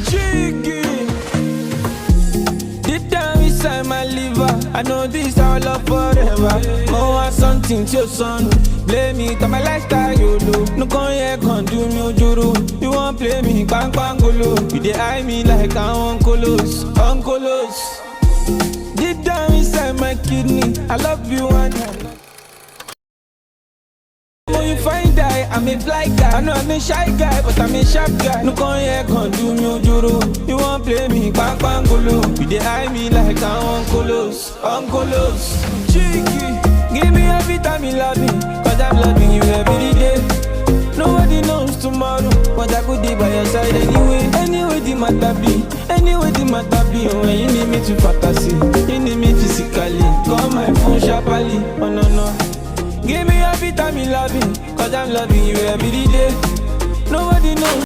Jiggy. Deep down inside my liver, I know this our love forever. More want something to your son. Blame it on my lifestyle, you do. No con here, con do me ojoro. You won't play me, bang bang golo. You dey eye me like I'm uncolos, uncolos. Deep down inside my kidney, I love you and when you find die, I'm a fly guy. I know I'm a shy guy, but I'm a sharp guy. No con here, con do me ojoro. You won't play me, bang bang golo. You dey eye me like I'm uncolos, uncolos. Cheeky, give me every time you love me, cause I'm loving you every day. Nobody knows tomorrow, but I could be by your side anyway. Anyway the matter be, anyway the matter be. When you need me to fantasy, you need me physically. Call my phone sharply, oh no no. Give me every time you love me, cause I'm loving you every day. Nobody knows